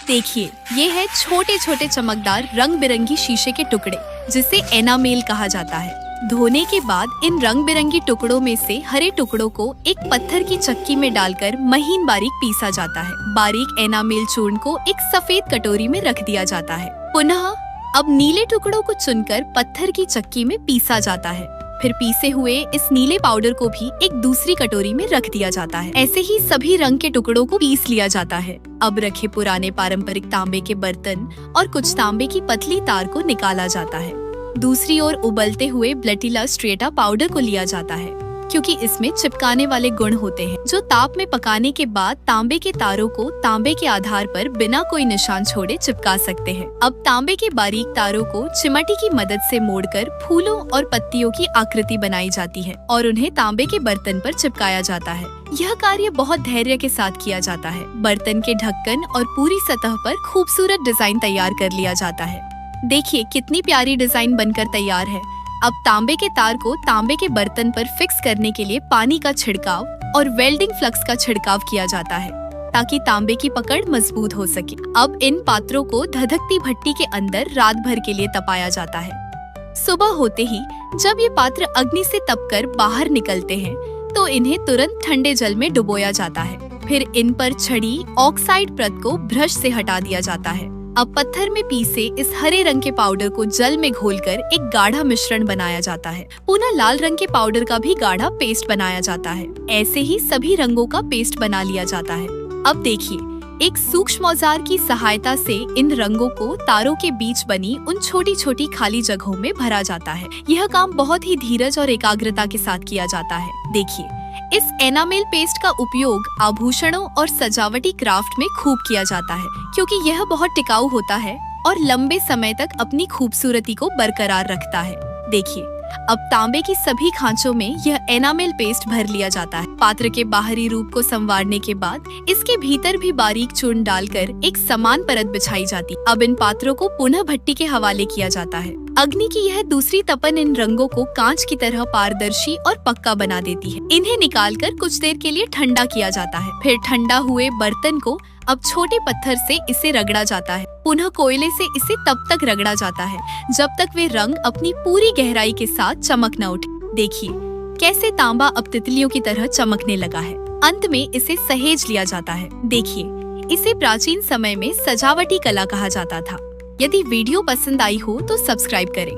देखिए, ये है छोटे छोटे चमकदार रंग बिरंगी शीशे के टुकड़े, जिसे एनामेल कहा जाता है। धोने के बाद इन रंग बिरंगी टुकड़ों में से हरे टुकड़ों को एक पत्थर की चक्की में डालकर महीन बारीक पीसा जाता है। बारीक एनामेल चूर्ण को एक सफेद कटोरी में रख दिया जाता है। पुनः अब नीले टुकड़ों को चुनकर पत्थर की चक्की में पीसा जाता है। फिर पीसे हुए इस नीले पाउडर को भी एक दूसरी कटोरी में रख दिया जाता है। ऐसे ही सभी रंग के टुकड़ों को पीस लिया जाता है। अब रखे पुराने पारंपरिक तांबे के बर्तन और कुछ तांबे की पतली तार को निकाला जाता है। दूसरी ओर उबलते हुए ब्लैटिला स्ट्रिएटा पाउडर को लिया जाता है, क्योंकि इसमें चिपकाने वाले गुण होते हैं, जो ताप में पकाने के बाद तांबे के तारों को तांबे के आधार पर बिना कोई निशान छोड़े चिपका सकते हैं। अब तांबे के बारीक तारों को चिमटी की मदद से मोड़कर फूलों और पत्तियों की आकृति बनाई जाती है और उन्हें तांबे के बर्तन पर चिपकाया जाता है। यह कार्य बहुत धैर्य के साथ किया जाता है। बर्तन के ढक्कन और पूरी सतह पर खूबसूरत डिजाइन तैयार कर लिया जाता है। देखिए कितनी प्यारी डिजाइन बनकर तैयार है। अब तांबे के तार को तांबे के बर्तन पर फिक्स करने के लिए पानी का छिड़काव और वेल्डिंग फ्लक्स का छिड़काव किया जाता है, ताकि तांबे की पकड़ मजबूत हो सके। अब इन पात्रों को धधकती भट्टी के अंदर रात भर के लिए तपाया जाता है। सुबह होते ही जब ये पात्र अग्नि से तपकर बाहर निकलते हैं, तो इन्हें तुरंत ठंडे जल में डुबोया जाता है। फिर इन पर छड़ी ऑक्साइड परत को ब्रश से हटा दिया जाता है। अब पत्थर में पीसे इस हरे रंग के पाउडर को जल में घोलकर एक गाढ़ा मिश्रण बनाया जाता है। पुनः लाल रंग के पाउडर का भी गाढ़ा पेस्ट बनाया जाता है। ऐसे ही सभी रंगों का पेस्ट बना लिया जाता है। अब देखिए, एक सूक्ष्म औजार की सहायता से इन रंगों को तारों के बीच बनी उन छोटी छोटी खाली जगहों में भरा जाता है। यह काम बहुत ही धीरज और एकाग्रता के साथ किया जाता है। देखिए, इस एनामेल पेस्ट का उपयोग आभूषणों और सजावटी क्राफ्ट में खूब किया जाता है, क्योंकि यह बहुत टिकाऊ होता है और लंबे समय तक अपनी खूबसूरती को बरकरार रखता है। देखिए, अब तांबे की सभी खांचों में यह एनामेल पेस्ट भर लिया जाता है। पात्र के बाहरी रूप को संवारने के बाद इसके भीतर भी बारीक चूर्ण डालकर एक समान परत बिछाई जाती। अब इन पात्रों को पुनः भट्टी के हवाले किया जाता है। अग्नि की यह दूसरी तपन इन रंगों को कांच की तरह पारदर्शी और पक्का बना देती है। इन्हें निकालकर कुछ देर के लिए ठंडा किया जाता है। फिर ठंडा हुए बर्तन को अब छोटे पत्थर से इसे रगड़ा जाता है। पुनः कोयले से इसे तब तक रगड़ा जाता है जब तक वे रंग अपनी पूरी गहराई के साथ चमक न उठे। देखिए कैसे तांबा अब तितलियों की तरह चमकने लगा है। अंत में इसे सहेज लिया जाता है। देखिए, इसे प्राचीन समय में सजावटी कला कहा जाता था। यदि वीडियो पसंद आई हो तो सब्सक्राइब करें।